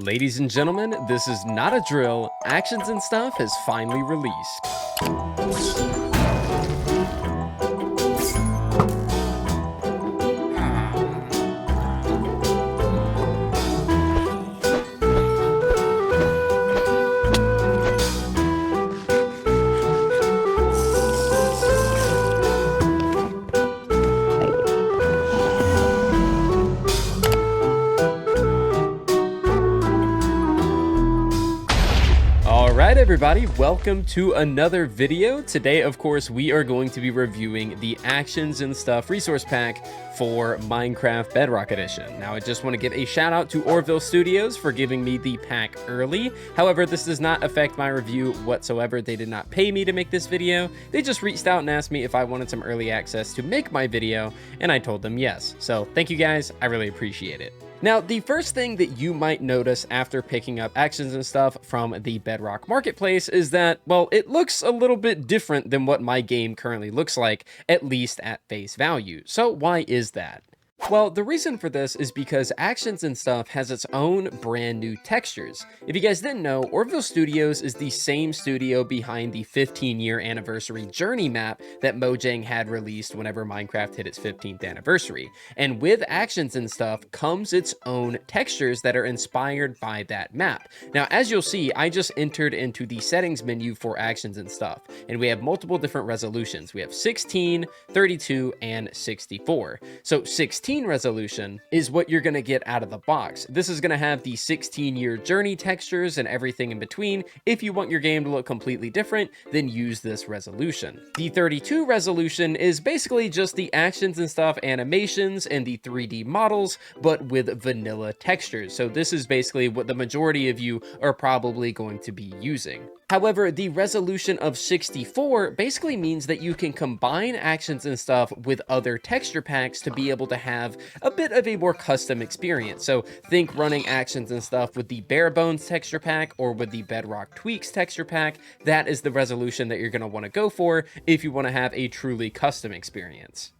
Ladies and gentlemen, this is not a drill. Actions and Stuff is finally released. Alright everybody, welcome to another video. Today, of course, we are going to be reviewing the Actions and Stuff resource pack for Minecraft Bedrock Edition. Now, I just want to give a shout out to Orville Studios for giving me the pack early. However, this does not affect my review whatsoever. They did not pay me to make this video. They just reached out and asked me if I wanted some early access to make my video, and I told them yes. So thank you guys, I really appreciate it. Now, the first thing that you might notice after picking up Actions and Stuff from the Bedrock Marketplace is that, well, it looks a little bit different than what my game currently looks like, at least at face value. So why is that? Well, the reason for this is because Actions and Stuff has its own brand new textures. If you guys didn't know, Orville Studios is the same studio behind the 15-year anniversary journey map that Mojang had released whenever Minecraft hit its 15th anniversary. And with Actions and Stuff comes its own textures that are inspired by that map. Now, as you'll see, I just entered into the settings menu for Actions and Stuff, and we have multiple different resolutions. We have 16, 32, and 64. So 16 resolution is what you're going to get out of the box. This is going to have the 16-year journey textures and everything in between. If you want your game to look completely different, then use this resolution. The 32 resolution is basically just the Actions and Stuff animations and the 3D models, but with vanilla textures. So this is basically what the majority of you are probably going to be using. However, the resolution of 64 basically means that you can combine Actions and Stuff with other texture packs to be able to have a bit of a more custom experience. So think running Actions and Stuff with the Bare Bones texture pack or with the Bedrock Tweaks texture pack. That is the resolution that you're going to want to go for if you want to have a truly custom experience.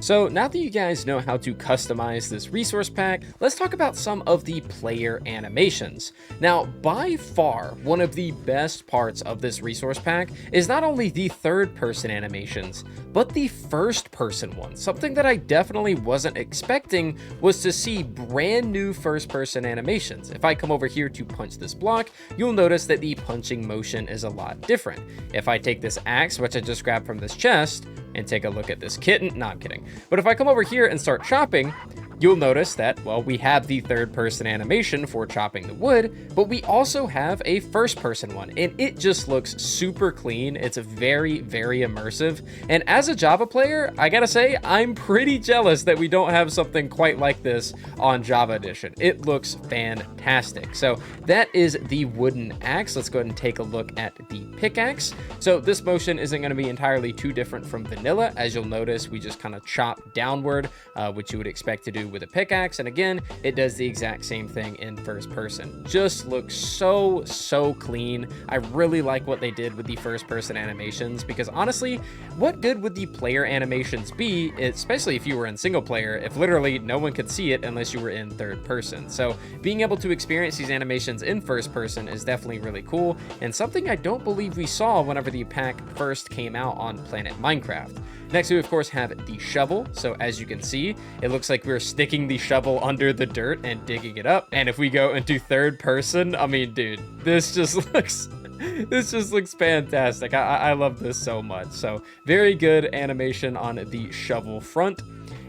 So now that you guys know how to customize this resource pack, let's talk about some of the player animations. Now, by far, one of the best parts of this resource pack is not only the third-person animations, but the first-person ones. Something that I definitely wasn't expecting was to see brand new first-person animations. If I come over here to punch this block, you'll notice that the punching motion is a lot different. If I take this axe, which I just grabbed from this chest, and take a look at this kitten. No, I'm kidding. But if I come over here and start chopping, you'll notice that, well, we have the third-person animation for chopping the wood, but we also have a first-person one, and it just looks super clean. It's very, very immersive. And as a Java player, I gotta say, I'm pretty jealous that we don't have something quite like this on Java Edition. It looks fantastic. So that is the wooden axe. Let's go ahead and take a look at the pickaxe. So this motion isn't gonna be entirely too different from vanilla. As you'll notice, we just kind of chop downward, which you would expect to do with a pickaxe, and again, it does the exact same thing in first person. Just looks so clean. I really like what they did with the first person animations, because honestly, what good would the player animations be, especially if you were in single player, if literally no one could see it unless you were in third person? So being able to experience these animations in first person is definitely really cool, and something I don't believe we saw whenever the pack first came out on Planet Minecraft. Next, we of course have the shovel. So as you can see, it looks like we're sticking the shovel under the dirt and digging it up. And if we go into third person, I mean, dude, this just looks fantastic. I love this so much. So very good animation on the shovel front.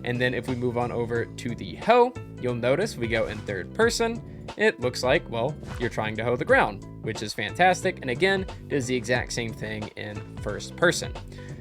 And then if we move on over to the hoe, you'll notice we go in third person. It looks like, well, you're trying to hoe the ground, which is fantastic. And again, does the exact same thing in first person.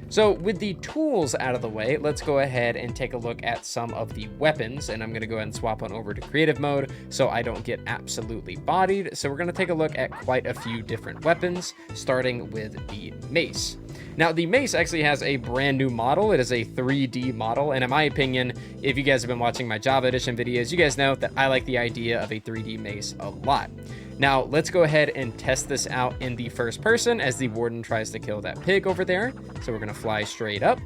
So with the tools out of the way, let's go ahead and take a look at some of the weapons, and I'm going to go ahead and swap on over to creative mode so I don't get absolutely bodied. So we're going to take a look at quite a few different weapons, starting with the mace. Now, the mace actually has a brand new model. It is a 3D model, and in my opinion, if you guys have been watching my Java Edition videos, you guys know that I like the idea of a 3D mace a lot. Now, let's go ahead and test this out in the first person as the warden tries to kill that pig over there. So we're going to fly straight up.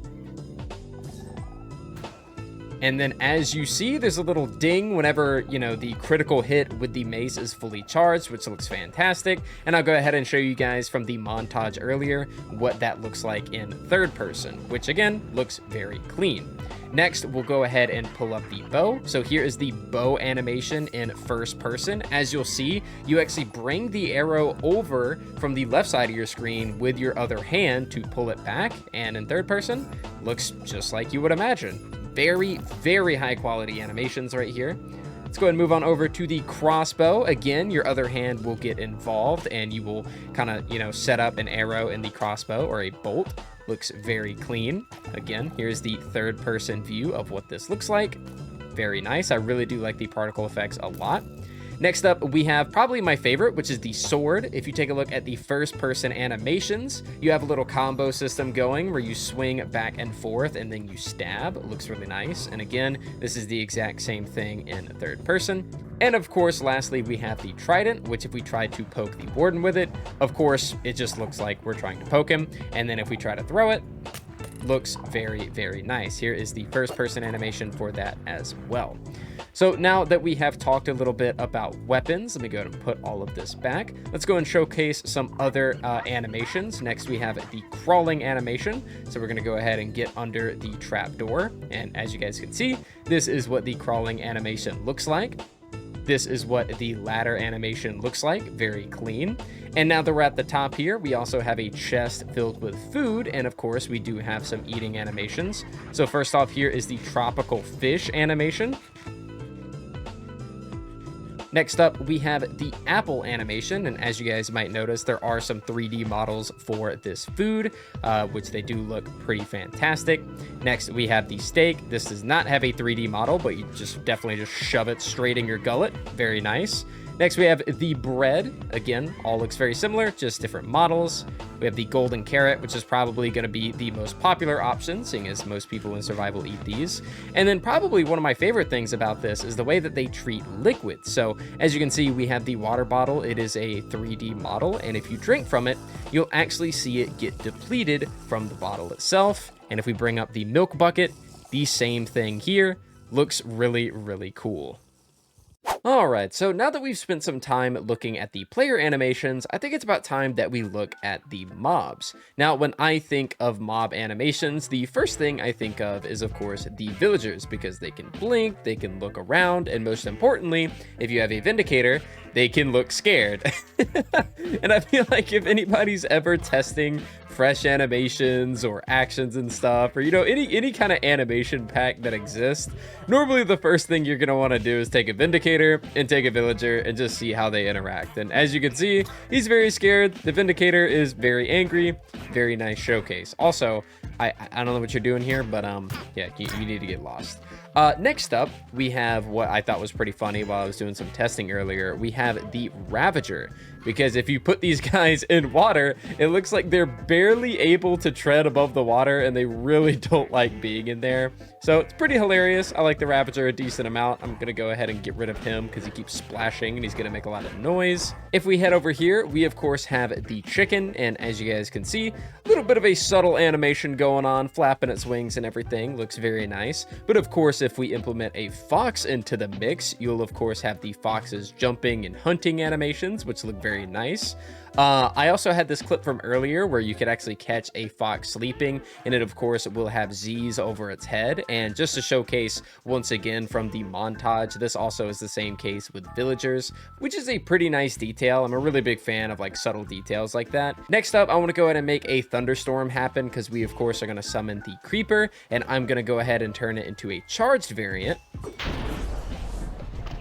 And then as you see, there's a little ding whenever, you know, the critical hit with the mace is fully charged, which looks fantastic. And I'll go ahead and show you guys from the montage earlier what that looks like in third person, which again, looks very clean. Next, we'll go ahead and pull up the bow. So here is the bow animation in first person. As you'll see, you actually bring the arrow over from the left side of your screen with your other hand to pull it back. And in third person, looks just like you would imagine. Very, very high quality animations right here. Let's go ahead and move on over to the crossbow. Again, your other hand will get involved and you will kind of, you know, set up an arrow in the crossbow or a bolt. Looks very clean. Again, here's the third person view of what this looks like. Very nice. I really do like the particle effects a lot. Next up, we have probably my favorite, which is the sword. If you take a look at the first person animations, you have a little combo system going where you swing back and forth and then you stab. It looks really nice. And again, this is the exact same thing in third person. And of course, lastly, we have the trident, which if we try to poke the warden with it, of course, it just looks like we're trying to poke him. And then if we try to throw it, looks very, very nice. Here is the first person animation for that as well. So now that we have talked a little bit about weapons, let me go ahead and put all of this back. Let's go and showcase some other animations. Next, we have the crawling animation. So we're going to go ahead and get under the trapdoor. And as you guys can see, this is what the crawling animation looks like. This is what the ladder animation looks like, very clean. And now that we're at the top here, we also have a chest filled with food. And of course, we do have some eating animations. So first off here is the tropical fish animation. Next up, we have the apple animation, and as you guys might notice, there are some 3D models for this food, which they do look pretty fantastic. Next, we have the steak. This does not have a 3D model, but you definitely just shove it straight in your gullet. Very nice. Next, we have the bread. Again, all looks very similar, just different models. We have the golden carrot, which is probably going to be the most popular option, seeing as most people in survival eat these. And then probably one of my favorite things about this is the way that they treat liquids. So as you can see, we have the water bottle. It is a 3D model, and if you drink from it, you'll actually see it get depleted from the bottle itself. And if we bring up the milk bucket, the same thing here. Looks really, really cool. Alright, so now that we've spent some time looking at the player animations, I think it's about time that we look at the mobs. Now, when I think of mob animations, the first thing I think of is, of course, the villagers, because they can blink, they can look around, and most importantly, if you have a Vindicator, they can look scared. And I feel like if anybody's ever testing fresh animations or actions and stuff, or, you know, any kind of animation pack that exists, normally the first thing you're going to want to do is take a Vindicator and take a villager and just see how they interact. And as you can see, he's very scared. The Vindicator is very angry. Very nice showcase. Also, I don't know what you're doing here, but yeah, you need to get lost. Next up, we have what I thought was pretty funny while I was doing some testing earlier. We have the Ravager, because if you put these guys in water, it looks like they're barely able to tread above the water, and they really don't like being in there. So it's pretty hilarious. I like the Ravager a decent amount. I'm gonna go ahead and get rid of him because he keeps splashing and he's gonna make a lot of noise. If we head over here, we of course have the chicken, and as you guys can see, a little bit of a subtle animation going on, flapping its wings and everything. Looks very nice. But of course, if we implement a fox into the mix, you'll of course have the fox's jumping and hunting animations, which look very nice. I also had this clip from earlier where you could actually catch a fox sleeping, and it of course will have Z's over its head. And just to showcase once again from the montage, this also is the same case with villagers, which is a pretty nice detail. I'm a really big fan of like subtle details like that. Next up, I want to go ahead and make a thunderstorm happen, because we of course are going to summon the creeper, and I'm going to go ahead and turn it into a charged variant.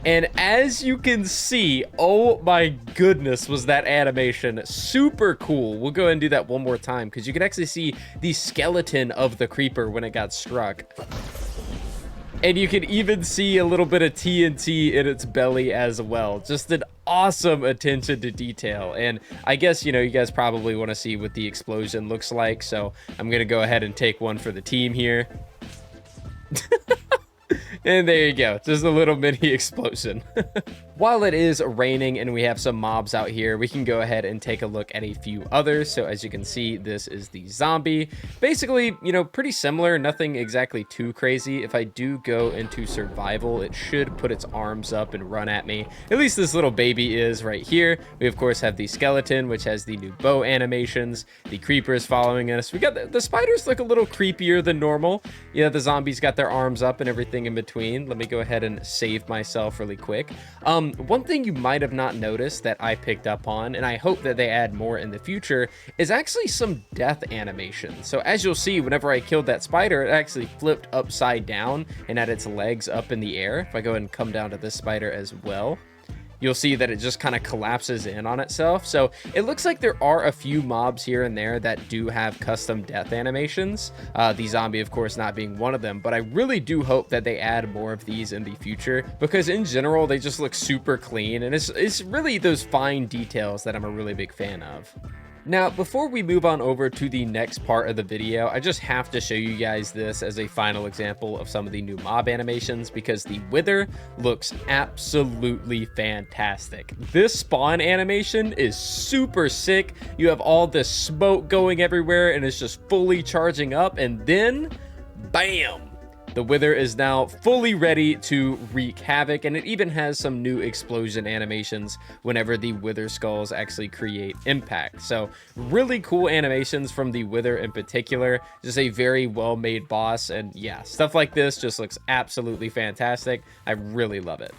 And as you can see, oh my goodness, was that animation super cool. We'll go ahead and do that one more time, because you can actually see the skeleton of the creeper when it got struck. And you can even see a little bit of TNT in its belly as well. Just an awesome attention to detail. And I guess, you know, you guys probably want to see what the explosion looks like. So I'm going to go ahead and take one for the team here. And there you go, just a little mini explosion. while it is raining and we have some mobs out here, we can go ahead and take a look at a few others. So as you can see, this is the zombie. Basically, you know, pretty similar, nothing exactly too crazy. If I do go into survival, it should put its arms up and run at me. At least this little baby is right here. We of course have the skeleton, which has the new bow animations. The creepers following us. We got the spiders look a little creepier than normal. Yeah, the zombies got their arms up and everything in between. Let me go ahead and save myself really quick. One thing you might have not noticed that I picked up on, and I hope that they add more in the future, is actually some death animation. So as you'll see, whenever I killed that spider, it actually flipped upside down and had its legs up in the air. If I go ahead and come down to this spider as well, you'll see that it just kind of collapses in on itself. So it looks like there are a few mobs here and there that do have custom death animations. The zombie, of course, not being one of them, but I really do hope that they add more of these in the future, because in general, they just look super clean, and it's really those fine details that I'm a really big fan of. Now, before we move on over to the next part of the video, I just have to show you guys this as a final example of some of the new mob animations, because the Wither looks absolutely fantastic. This spawn animation is super sick. You have all this smoke going everywhere and it's just fully charging up, and then bam! The Wither is now fully ready to wreak havoc, and it even has some new explosion animations whenever the Wither skulls actually create impact. So really cool animations from the Wither in particular. Just a very well-made boss, and yeah, stuff like this just looks absolutely fantastic. I really love it.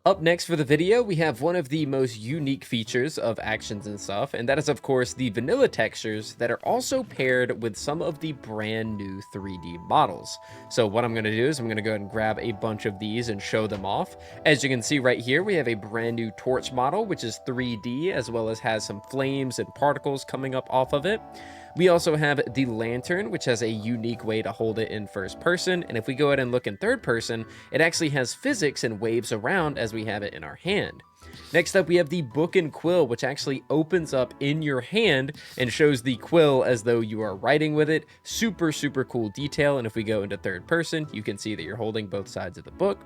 Up next for the video, we have one of the most unique features of Actions and Stuff, and that is of course the vanilla textures that are also paired with some of the brand new 3D models. So what I'm going to do is I'm going to go ahead and grab a bunch of these and show them off. As you can see right here, we have a brand new torch model, which is 3D, as well as has some flames and particles coming up off of it. We also have the lantern, which has a unique way to hold it in first person. And if we go ahead and look in third person, it actually has physics and waves around as we have it in our hand. Next up, we have the book and quill, which actually opens up in your hand and shows the quill as though you are writing with it. Super, super cool detail. And if we go into third person, you can see that you're holding both sides of the book.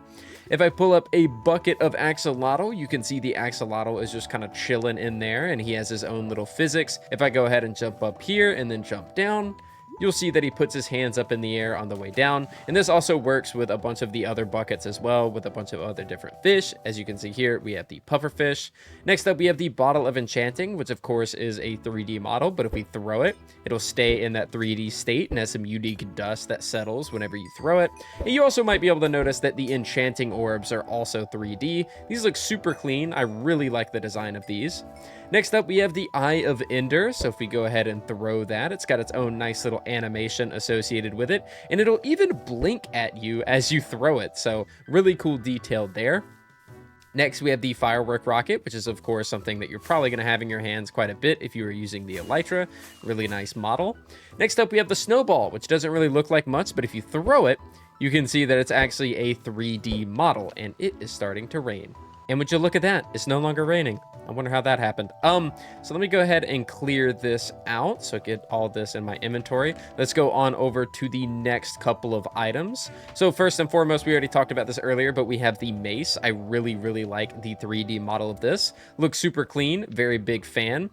If I pull up a bucket of axolotl, you can see the axolotl is just kind of chilling in there, and he has his own little physics. If I go ahead and jump up here and then jump down, you'll see that he puts his hands up in the air on the way down. And this also works with a bunch of the other buckets as well, with a bunch of other different fish. As you can see here, we have the pufferfish. Next up, we have the bottle of enchanting, which of course is a 3D model, but if we throw it, it'll stay in that 3D state and has some unique dust that settles whenever you throw it. And you also might be able to notice that the enchanting orbs are also 3D. These look super clean. I really like the design of these. Next up, we have the Eye of Ender. So if we go ahead and throw that, it's got its own nice little animation associated with it, and it'll even blink at you as you throw it. So really cool detail there. Next, we have the firework rocket, which is of course something that you're probably going to have in your hands quite a bit if you were using the elytra. Really nice model. Next up, we have the snowball, which doesn't really look like much, but if you throw it, you can see that it's actually a 3D model, and it is starting to rain. And would you look at that, it's no longer raining. I wonder how that happened. So let me go ahead and clear this out. So get all this in my inventory. Let's go on over to the next couple of items. So first and foremost, we already talked about this earlier, but we have the mace. I really, really like the 3D model of this. Looks super clean, very big fan.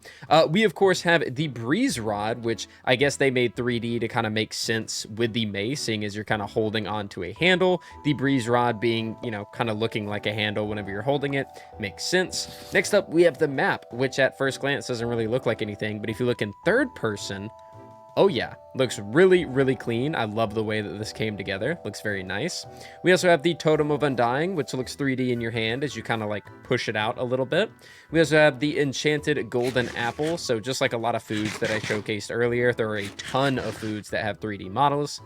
We of course have the breeze rod, which I guess they made 3D to kind of make sense with the mace, seeing as you're kind of holding onto a handle. The breeze rod being, you know, kind of looking like a handle whenever you're holding it. Makes sense. Next up, we have the map, which at first glance doesn't really look like anything, but if you look in third person, oh yeah, looks really, really clean. I love the way that this came together. Looks very nice. We also have the Totem of Undying, which looks 3D in your hand as you kind of like push it out a little bit. We also have the Enchanted Golden Apple. So just like a lot of foods that I showcased earlier, there are a ton of foods that have 3D models.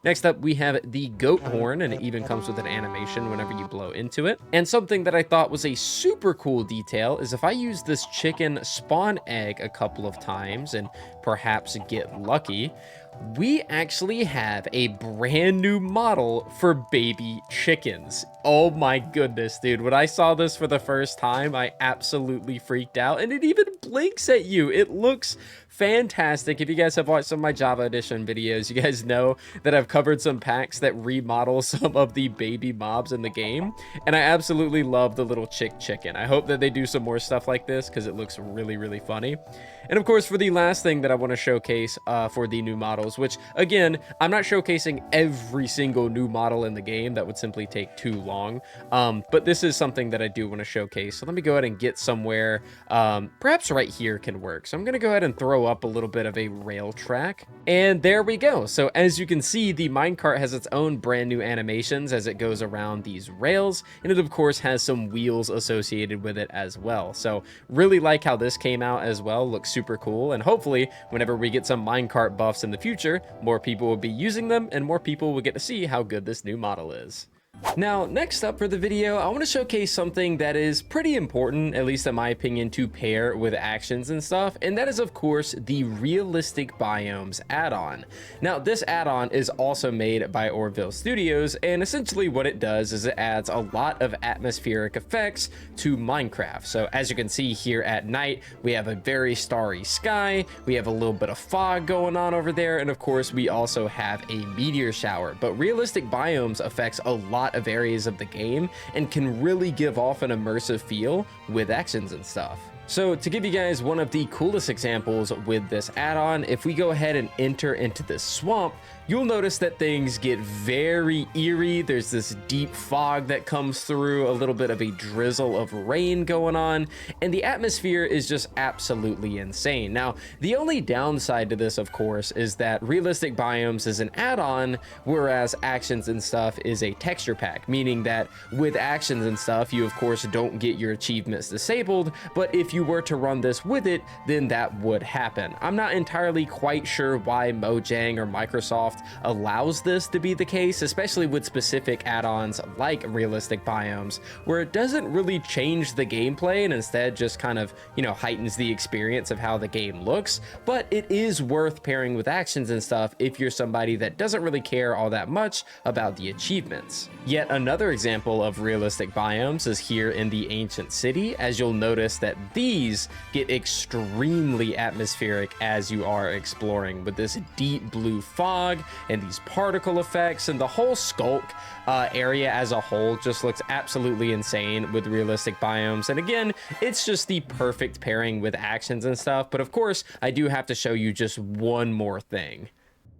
Next up, we have the goat horn, and it even comes with an animation whenever you blow into it. And something that I thought was a super cool detail is if I use this chicken spawn egg a couple of times and perhaps get lucky, we actually have a brand new model for baby chickens. Oh my goodness, dude. When I saw this for the first time, I absolutely freaked out, and it even blinks at you. It looks fantastic. If you guys have watched some of my Java Edition videos, you guys know that I've covered some packs that remodel some of the baby mobs in the game, and I absolutely love the little chicken. I hope that they do some more stuff like this because it looks really, really funny. And of course, for the last thing that I want to showcase for the new models, which again, I'm not showcasing every single new model in the game, that would simply take too long, but this is something that I do want to showcase. So let me go ahead and get somewhere, perhaps right here can work. So I'm going to go ahead and throw up a little bit of a rail track, and there we go. So as you can see, the minecart has its own brand new animations as it goes around these rails, and it of course has some wheels associated with it as well. So really like how this came out as well. Looks super cool, and hopefully whenever we get some minecart buffs in the future, more people will be using them and more people will get to see how good this new model is. Now, next up for the video, I want to showcase something that is pretty important, at least in my opinion, to pair with actions and stuff, and that is of course the Realistic Biomes add-on. Now, this add-on is also made by 𝗿𝗏𝗡𝗏 Studios, and essentially what it does is it adds a lot of atmospheric effects to Minecraft. So as you can see here at night, we have a very starry sky, we have a little bit of fog going on over there, and of course we also have a meteor shower. But Realistic Biomes affects a lot of areas of the game and can really give off an immersive feel with actions and stuff. So to give you guys one of the coolest examples with this add-on, if we go ahead and enter into this swamp, you'll notice that things get very eerie. There's this deep fog that comes through, a little bit of a drizzle of rain going on, and the atmosphere is just absolutely insane. Now, the only downside to this, of course, is that Realistic Biomes is an add-on, whereas Actions and Stuff is a texture pack, meaning that with Actions and Stuff, you of course don't get your achievements disabled, but if you were to run this with it, then that would happen. I'm not entirely quite sure why Mojang or Microsoft allows this to be the case, especially with specific add-ons like Realistic Biomes, where it doesn't really change the gameplay and instead just kind of, you know, heightens the experience of how the game looks. But it is worth pairing with Actions and Stuff if you're somebody that doesn't really care all that much about the achievements. Yet another example of Realistic Biomes is here in the Ancient City, as you'll notice that these get extremely atmospheric as you are exploring, with this deep blue fog and these particle effects, and the whole Skulk area as a whole just looks absolutely insane with Realistic Biomes. And again, it's just the perfect pairing with Actions and Stuff. But of course, I do have to show you just one more thing.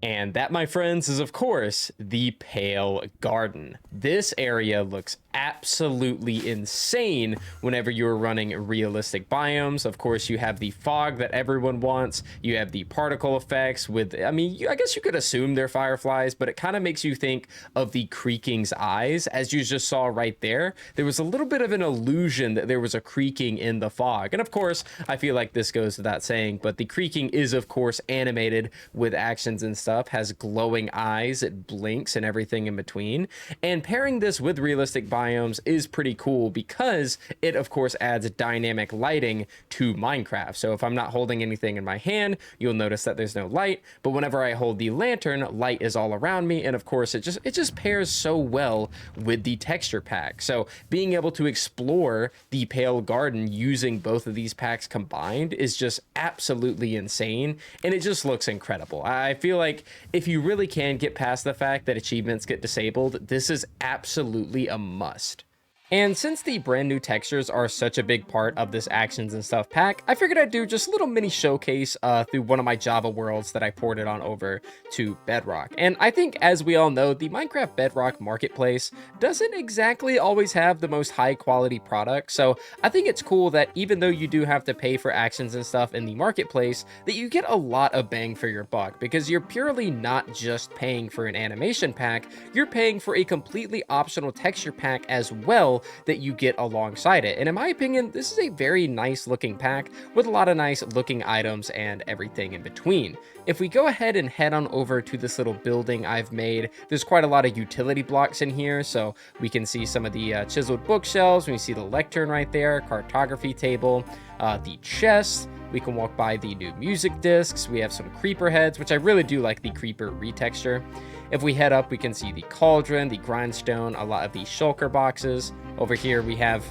And that, my friends, is of course the Pale Garden. This area looks absolutely insane whenever you're running Realistic Biomes. Of course, you have the fog that everyone wants. You have the particle effects with, I mean, I guess you could assume they're fireflies, but it kind of makes you think of the Creaking's eyes, as you just saw right there. There was a little bit of an illusion that there was a creaking in the fog. And of course, I feel like this goes without saying, but the creaking is of course animated with Actions and Stuff, has glowing eyes, it blinks and everything in between. And pairing this with Realistic Biomes is pretty cool because it of course adds dynamic lighting to Minecraft. So if I'm not holding anything in my hand, you'll notice that there's no light, but whenever I hold the lantern, light is all around me. And of course it just pairs so well with the texture pack. So being able to explore the Pale Garden using both of these packs combined is just absolutely insane, and it just looks incredible. I feel like if you really can get past the fact that achievements get disabled, this is absolutely a must. And since the brand new textures are such a big part of this Actions and Stuff pack, I figured I'd do just a little mini showcase through one of my Java worlds that I ported on over to Bedrock. And I think, as we all know, the Minecraft Bedrock marketplace doesn't exactly always have the most high quality product. So I think it's cool that even though you do have to pay for Actions and Stuff in the marketplace, that you get a lot of bang for your buck, because you're purely not just paying for an animation pack, you're paying for a completely optional texture pack as well that you get alongside it. And in my opinion, this is a very nice looking pack with a lot of nice looking items and everything in between. If we go ahead and head on over to this little building I've made, there's quite a lot of utility blocks in here. So we can see some of the chiseled bookshelves, we see the lectern right there, cartography table. the chest. We can walk by the new music discs. We have some creeper heads, which I really do like the creeper retexture. If we head up, we can see the cauldron, the grindstone, a lot of the shulker boxes. Over here we have...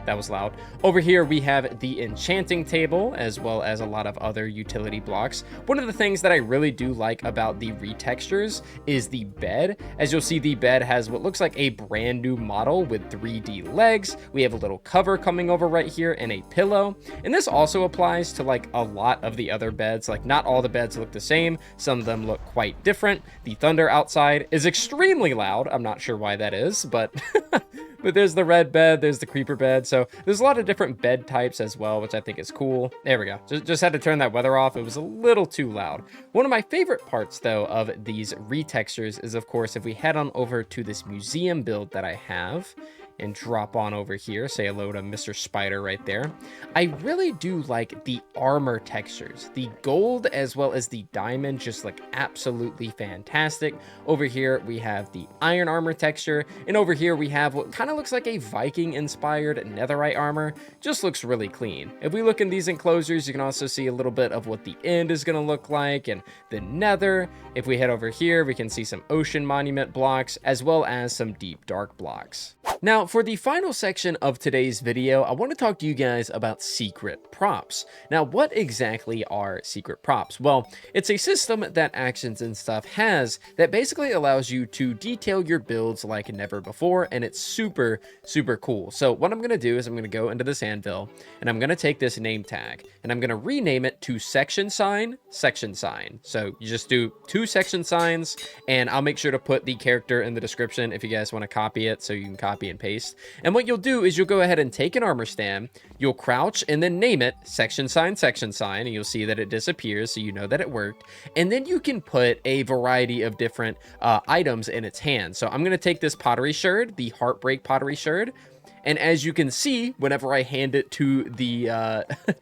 That was loud. Over here, we have the enchanting table, as well as a lot of other utility blocks. One of the things that I really do like about the retextures is the bed. As you'll see, the bed has what looks like a brand new model with 3D legs. We have a little cover coming over right here and a pillow. And this also applies to like a lot of the other beds. Like not all the beds look the same. Some of them look quite different. The thunder outside is extremely loud. I'm not sure why that is, but... But there's the red bed, there's the creeper bed. So there's a lot of different bed types as well, which I think is cool. There we go. Just had to turn that weather off. It was a little too loud. One of my favorite parts, though, of these retextures is, of course, if we head on over to this museum build that I have and drop on over here, say hello to Mr. Spider right there. I really do like the armor textures. The gold as well as the diamond just look absolutely fantastic. Over here we have the iron armor texture, and over here we have what kind of looks like a Viking inspired netherite armor. Just looks really clean. If we look in these enclosures, you can also see a little bit of what the end is going to look like and the nether. If we head over here, we can see some ocean monument blocks as well as some deep dark blocks. Now, for the final section of today's video, I want to talk to you guys about secret props. Now, what exactly are secret props? Well, it's a system that Actions and Stuff has that basically allows you to detail your builds like never before, and it's super, super cool. So what I'm going to do is I'm going to go into this anvil, and I'm going to take this name tag, and I'm going to rename it to section sign, section sign. So you just do 2 section signs, and I'll make sure to put the character in the description if you guys want to copy it, so you can copy and paste. And what you'll do is you'll go ahead and take an armor stand, you'll crouch and then name it section sign, and you'll see that it disappears, so you know that it worked. And then you can put a variety of different items in its hand. So I'm going to take this pottery sherd, the Heartbreak pottery sherd, and as you can see, whenever I hand it to the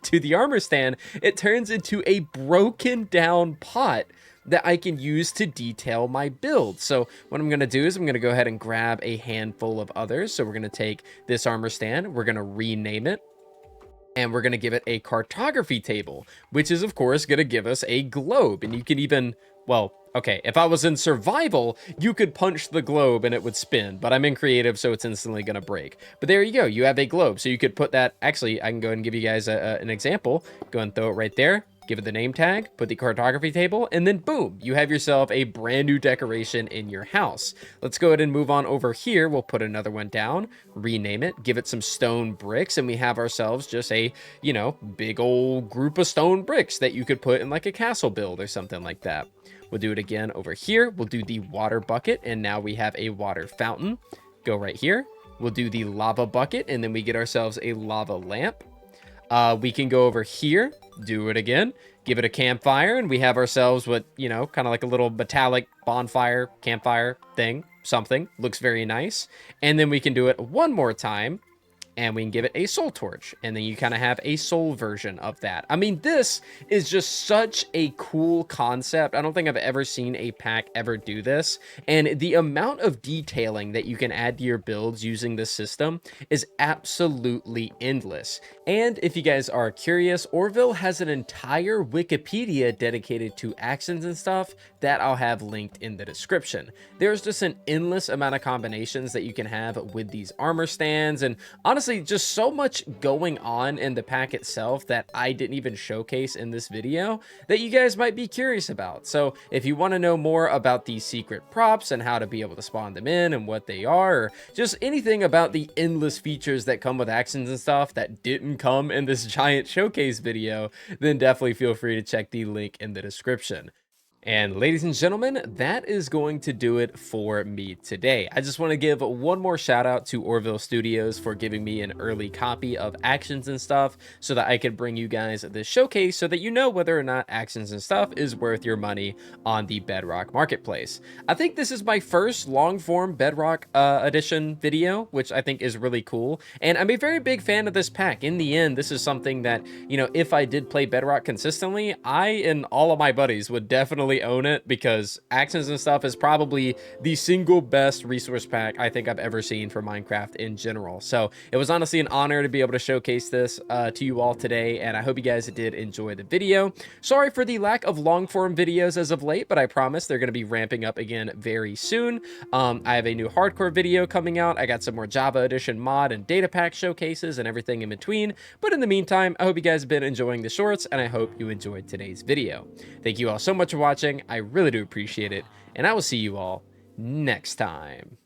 to the armor stand, it turns into a broken down pot that I can use to detail my build. So what I'm going to do is I'm going to go ahead and grab a handful of others. So we're going to take this armor stand, we're going to rename it, and we're going to give it a cartography table, which is of course going to give us a globe. And you can even, well, okay, if I was in survival, you could punch the globe and it would spin, but I'm in creative, so it's instantly going to break. But there you go, you have a globe. So you could put that, actually, I can go ahead and give you guys an example. Go and throw it right there. Give it the name tag, put the cartography table, and then boom, you have yourself a brand new decoration in your house. Let's go ahead and move on over here. We'll put another one down, rename it, give it some stone bricks, and we have ourselves just a, you know, big old group of stone bricks that you could put in like a castle build or something like that. We'll do it again over here. We'll do the water bucket, and now we have a water fountain. Go right here. We'll do the lava bucket, and then we get ourselves a lava lamp. We can go over here, do it again, give it a campfire, and we have ourselves what, you know, kind of like a little metallic bonfire, campfire thing, something. Looks very nice. And then we can do it one more time, and we can give it a soul torch, and then you kind of have a soul version of that. I mean, this is just such a cool concept. I don't think I've ever seen a pack ever do this, and the amount of detailing that you can add to your builds using this system is absolutely endless. And if you guys are curious, 𝗿𝗏𝗡 has an entire Wikipedia dedicated to Actions and Stuff that I'll have linked in the description. There's just an endless amount of combinations that you can have with these armor stands, and honestly, just so much going on in the pack itself that I didn't even showcase in this video that you guys might be curious about. So if you want to know more about these secret props and how to be able to spawn them in and what they are, or just anything about the endless features that come with Actions and Stuff that didn't come in this giant showcase video, then definitely feel free to check the link in the description. And ladies and gentlemen, that is going to do it for me today. I just want to give one more shout out to 𝗿𝗏𝗡 Studios for giving me an early copy of Actions and Stuff so that I could bring you guys this showcase so that you know whether or not Actions and Stuff is worth your money on the Bedrock Marketplace. I think this is my first long form Bedrock edition video, which I think is really cool. And I'm a very big fan of this pack. In the end, this is something that, you know, if I did play Bedrock consistently, I and all of my buddies would definitely personally own it because Actions and Stuff is probably the single best resource pack I think I've ever seen for Minecraft in general. So it was honestly an honor to be able to showcase this to you all today, and I hope you guys did enjoy the video. Sorry for the lack of long form videos as of late, but I promise they're going to be ramping up again very soon. I have a new hardcore video coming out. I got some more Java Edition mod and data pack showcases and everything in between. But in the meantime, I hope you guys have been enjoying the shorts, and I hope you enjoyed today's video. Thank you all so much for watching. I really do appreciate it, and I will see you all next time.